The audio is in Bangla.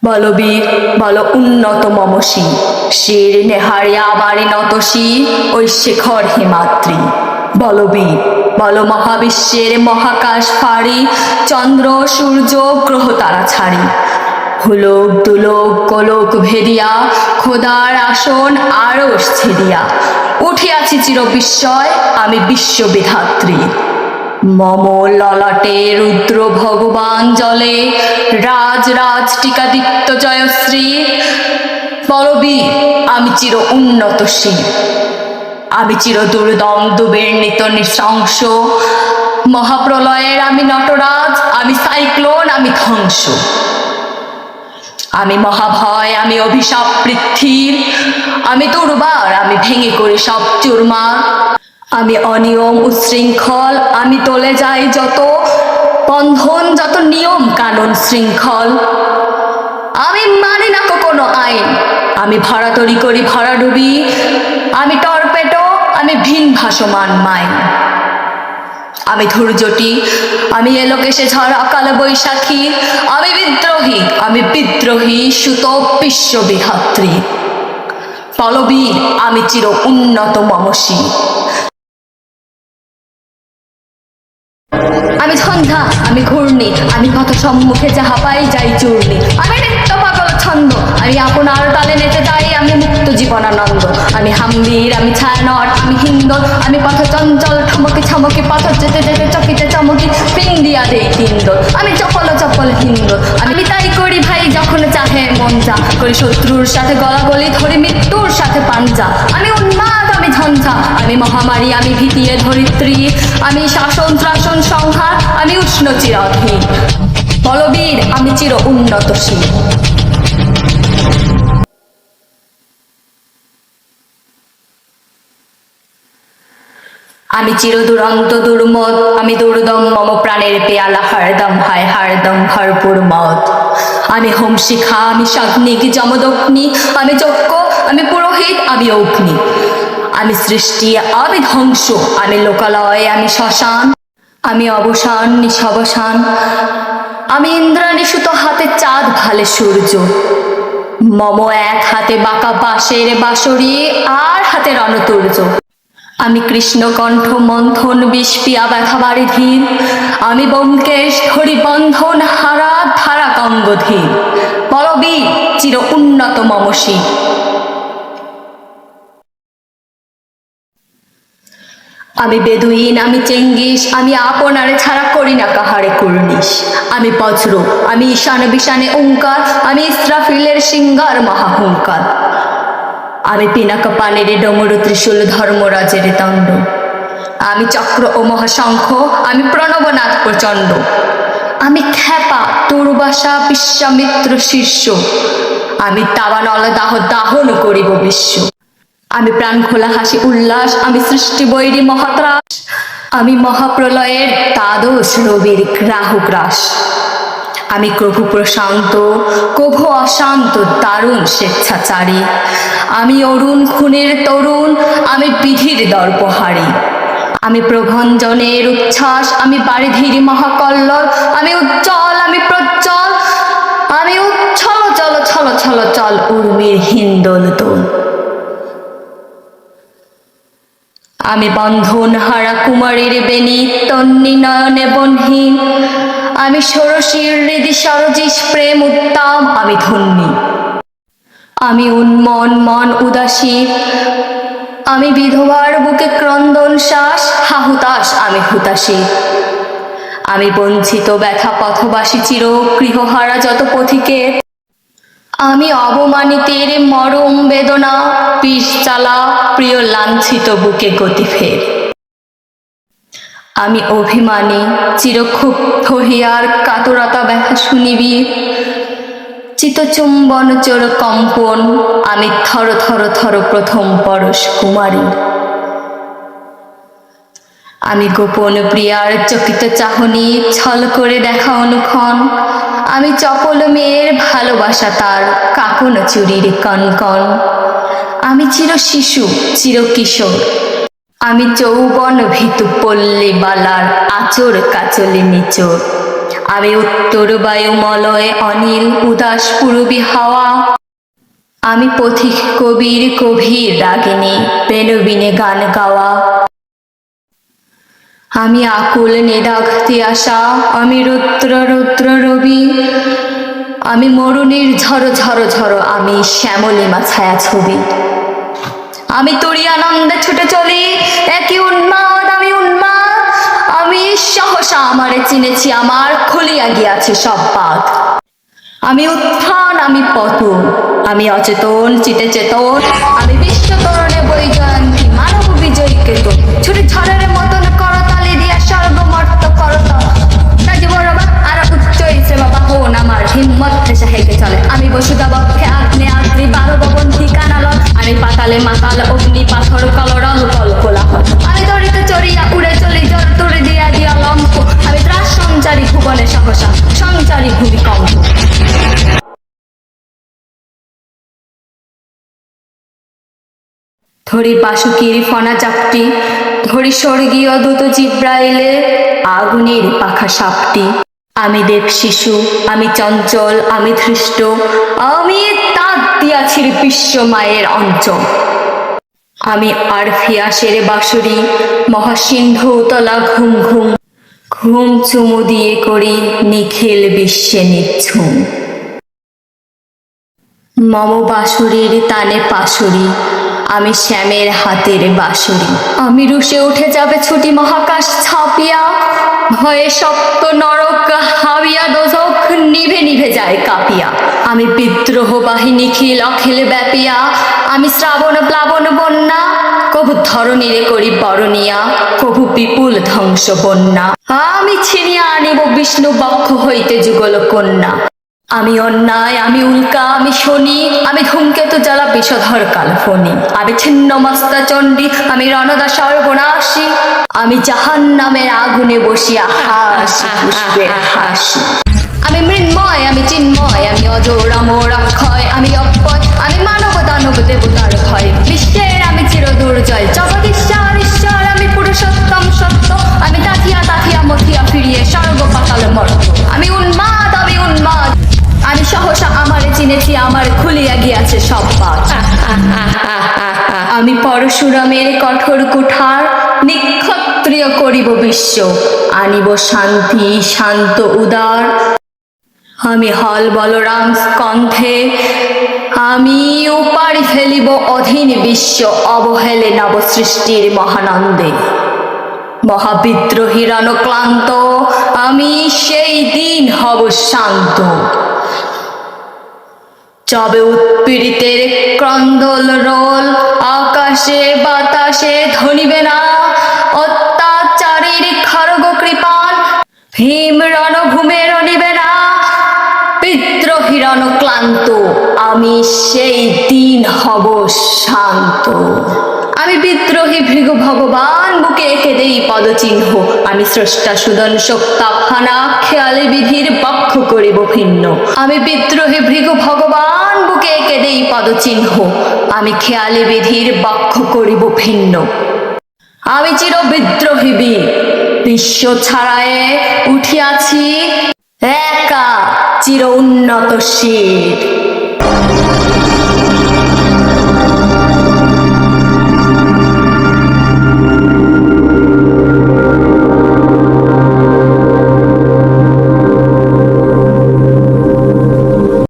বলবীর বল উন্নত মমসী, শির নেহারিয়া বাড়ি নতসী, ওই শেখর হিমাদ্রি। বলবীর বল মহাবিশ্বের মহাকাশ ফাড়ি, চন্দ্র সূর্য গ্রহ তারা ছাড়ি। হুলোক দুলোক গোলোক ভেদিয়া, খোদার আসন আরশ ছেদিয়া, উঠিয়াছি চির বিস্ময় আমি বিশ্ববিধাত্রী। মম ললাটে রুদ্র ভগবান জলে, রাজ রাজ টিকাদিত্য জয়শ্রী। বলবীর আমি চির উন্নতশীল, আমি চির দুর্দন্ত বির্ণিত নৃশংস। মহাপ্রলয়ের আমি নটরাজ, আমি সাইক্লোন, আমি ধ্বংস। আমি মহাভয়, আমি অভিশাপ পৃথ্বীর, আমি দুর্বার, আমি ভেঙে করি সব চুরমার। আমি অনিয়ম উচ্ছৃঙ্খল, আমি তোলে যাই যত বন্ধন, যত নিয়ম কানুন শৃঙ্খল। আমি মানি না কোনো আইন, আমি ভরাতরি করি ভরাডুবি, আমি টর্পেটো, আমি ভিন ভাসমান মাইন। আমি ধৈর্যটি, আমি এলোকেশে ঝড় অকাল বৈশাখী, আমি বিদ্রোহী সুত বিশ্ববিধাত্রী। বলবীর আমি চির উন্নত মমসী। আমি ঝঞ্ঝা, আমি ঘূর্ণি, আমি পথ সম্মুখে যাহা পাই যাই চূর্ণি। আমি নিত্য পাগল ছন্দ, আমি আপনার তালে নেচে যাই, আমি মুক্ত জীবনানন্দ। আমি হাম্বির, আমি ছায়ানট, আমি হিন্দল, আমি পথ চঞ্চল ঠমকি ছামকি, পথ যেতে যেতে চকিতে চমকি পিন্দিয়া দেই তিন্দল। আমি চপল চপল হিন্দল, আমি তাই করি ভাই যখন চাহে মন যা, করি শত্রুর সাথে গলাগলি, ধরি মৃত্যুর সাথে পাঞ্জা। আমি উন্মাদ, আমি ঝঞ্ঝা, আমি মহামারী, আমি ভীতিয়ে ধরিত্রী, আমি শাসন ত্রাসন সংহার, আমি উষ্ণ চিরধীর। বলবীর আমি চির উন্নতশীল। আমি চির দুরন্ত দুর্মদ, আমি দুর্দম মম প্রাণের পেয়ালা হরদম হয় হরদম ভরপুর মদ। আমি হোম শিখা, আমি সাগ্নিক যমদগ্নি, আমি যজ্ঞ, আমি পুরোহিত, আমি অগ্নি। আমি সৃষ্টি, আমি ধ্বংস, আমি লোকালয়, আমি শ্মশান, আমি অবসান নিঃসবসান। আমি ইন্দ্রাণী সুতো হাতে চাঁদ ভালে সূর্য, মম এক হাতে বাঁকা বাঁশের বাঁশরি, আর হাতে রণতুর্য। আমি কৃষ্ণকণ্ঠ মন্থন বিষ পিয়া ব্যথা বাড়ি ধীর, আমি ব্যোমকেশ ধরি বন্ধন হারা ধারা গঙ্গধীর। বলবীর চির উন্নত মমসী। আমি বেদুইন, আমি চেঙ্গিস, আমি আপনারে ছাড়া করি না কাহারে কুর্নিশ। আমি বজ্র, আমি ঈশানে বিশানে ওঙ্কার, আমি ইসরাফিলের সিঙ্গার মহাহুঙ্কার। আমি পিনাকা পানের ডমরু ত্রিশূল ধর্মরাজের দণ্ড, আমি চক্র ও মহাশঙ্খ, আমি প্রণবনাথ প্রচণ্ড। আমি খ্যাপা দুর্বাসা বিশ্বামিত্র শীর্ষ, আমি তাবানল দাহ দাহন করিব বিশ্ব। আমি প্রাণ খোলা হাসি উল্লাস, আমি সৃষ্টি বৈরী মহাত্রাস, আমি মহাপ্রলয়ের দ্বাদশ রবির গ্রাহু গ্রাস। আমি প্রভু প্রশান্ত, কভু অশান্ত দারুণ স্বেচ্ছাচারী, আমি অরুণ খুনের তরুণ, আমি বিধির দর্পহারী। আমি প্রভঞ্জনের উচ্ছ্বাস, আমি বারিধির মহাকল্লোল, আমি উজ্জ্বল, আমি প্রজ্জ্বল, আমি উচ্ছল চল ছল ছল চল উর্মির হিন্দোল দোল। আমি বন্ধন হারা কুমারীর বেণী তন্নি নয়নে বনহীন, আমি ষোড়শীর হৃদি সরজিস প্রেম উত্তাম, আমি ধন্যী। আমি উন্মন মন উদাসী, আমি বিধবার বুকে ক্রন্দন শ্বাস, হাহুতাস আমি হুতাশী। আমি বঞ্চিত ব্যথা পথবাসী চির গৃহহারা যত পথিকের, আমি অবমানিতের মরম বেদনা, বিষ চালা প্রিয় লাঞ্ছিত বুকে গতি ফের। আমি অভিমানী, চিরক্ষুব্ধ হিয়ার কাতরতা ব্যথা শুনিবি, চিতচুম্বন চোর কম্পন, আমি থর থর থর প্রথম পরশ কুমারী। আমি গোপন প্রিয়ার চকিত চাহনি, ছল করে দেখা অনুক্ষণ, আমি চপল মেয়ের ভালোবাসা তার কাকন চুরির কনকন। আমি চির শিশু, চির কিশোর, আমি যৌবন ভীতু পল্লী বালার আচর কাচলে নিচোর। আমি উত্তর বায়ু মলয় অনিল উদাস পূর্বী হাওয়া। আমি পথিক কবির গভীর রাগিনী বেনবিনে গান গাওয়া। আমি আকুল নিদাঘতে আসা, আমি রুদ্র রুদ্র রবি, আমি মরুনির ঝড় ঝড় ঝড়, আমি শ্যামলিমা ছায়া ছবি। আমি তুরিয়ানন্দে ছুটে চলি, একই উন্মাদ আমি উন্মাদ। আমি সহসা আমারে চিনেছি, আমার খুলিয়া গিয়াছে সব বাঁধ। আমি উত্থান আমি পতন, আমি অচেতন চিতে চেতন, আমি বিশ্বতরণে বৈজয়ন্তী মানব বিজয়ী কেতন। ছুটি ঝড়ের মতন করতালি দিয়া সর্বমর্ত করতা রাজি বড়বা আর উচ্চ ইসে বাবা হন আমার হিম্মত ফেসা হেঁটে চলে। আমি বসুদা বক্ষে আগ্নে আগ্রি 12 ভবন ঠিকানা লয়, আমি পাতালে মাতাল অগ্নি পাথর কলরল কল কোলাহল। আমি দড়িতে চড়িয়া উড়ে চলি জল তুড়ে দিয়া দিয়া লম্প, আমি ত্রাস সঞ্চারী ভুবনে সহসা সঞ্চারী ভূমিকম্প। ধরি বাসুকির ফনা চাপটি, ধরি স্বর্গীয় দূত জিব্রাইলে আগুনের পাখা সাপটি। আমি দেব শিশু, আমি চঞ্চল, আমি ধৃষ্ট, আমি তাঁত দিয়াছি বিশ্ব মায়ের অঞ্চল। আমি আরফিয়াসের বাঁশরি, মহাসিন্ধু তলা ঘুম ঘুম, ঘুম চুমু দিয়ে করি নিখিল বিশ্বে নিঝুম। মম বাঁশরির তানে পাশরি, আমি শ্যামের হাতের বাঁশরি। আমি রুষে উঠে যাবে ছুটি মহাকাশ ছাপিয়া, ভয়ে সপ্ত নরক হাবিয়া দোজখ নিভে নিভে যায় কাঁপিয়া। আমি বিদ্রোহ বাহিনী নিখিল অখিল ব্যাপিয়া, আমি শ্রাবণ প্লাবন বন্যা, কভু ধরণীরে করি বরণিয়া, কভু বিপুল ধ্বংস বন্যা। আমি ছিনিয়া আনিব বিষ্ণু বক্ষ হইতে যুগল কন্যা। আমি অন্যায় আমি উল্কা আমি শনি, আমি ধূমকেতু জ্বালা বিষধর কালফনি। আমি ছিন্ন মস্তা চণ্ডী, আমি রণদা সর্বনাশী, আমি জাহান্নামের আগুনে বসিয়া হাসি পুষ্পের হাসি। আমি মৃন্ময় আমি চিন্ময়, আমি অজর অমর অক্ষয়, আমি অক্ষয়, আমি মানব দানব দেবতার ভয়। বিশ্বের আমি চির দুর্জয় জগদীশ্বর ঈশ্বর, আমি পুরুষোত্তম সত্য, আমি তাথিয়া তাথিয়া মথিয়া ফিরিয়ে স্বর্গ পাতাল মর্ত। আমি উন্মাদ আমি উন্মাদ, আমি সহসা আমারে চিনেছি, আমার খুলিয়া গিয়াছে সব বাঁধ। আমি পরশুরামের কঠোর কুঠার, নিক্ষত্রিয় করিব বিশ্ব, আনিব শান্তি শান্ত উদার। আমি হল বলরাম স্কন্ধে, আমি উপাড়ি ফেলিব অধীন বিশ্ব, অবহেলে নব সৃষ্টির মহানন্দে। মহাবিদ্রোহী রণক্লান্ত, আমি সেই দিন হব শান্ত। যবে উৎপীড়িতের ক্রন্দল রোল, আকাশে বাতাসে ধনিবে না, অত্যাচারীর খড়গ কৃপাণ, ভীম রণভূমে রণিবে না। বিদ্রোহী রণক্লান্ত, আমি সেই দিন হব শান্ত। আমি বিদ্রোহী ভৃগু ভগবান, বুকে এঁকে দেই পদচিহ্ন, আমি স্রষ্টা সুদন শক্তাখানা, খেয়ালে বিধির পক্ষ করিব ভিন্ন। আমি বিদ্রোহী ভৃগু ভগবান, বুকে এঁকে দেই পদচিহ্ন, আমি খেয়ালে বিধির পক্ষ করিব ভিন্ন। আমি চির বিদ্রোহী বীর, বিশ্ব ছাড়ায়ে উঠিয়াছি একা চির উন্নত শির।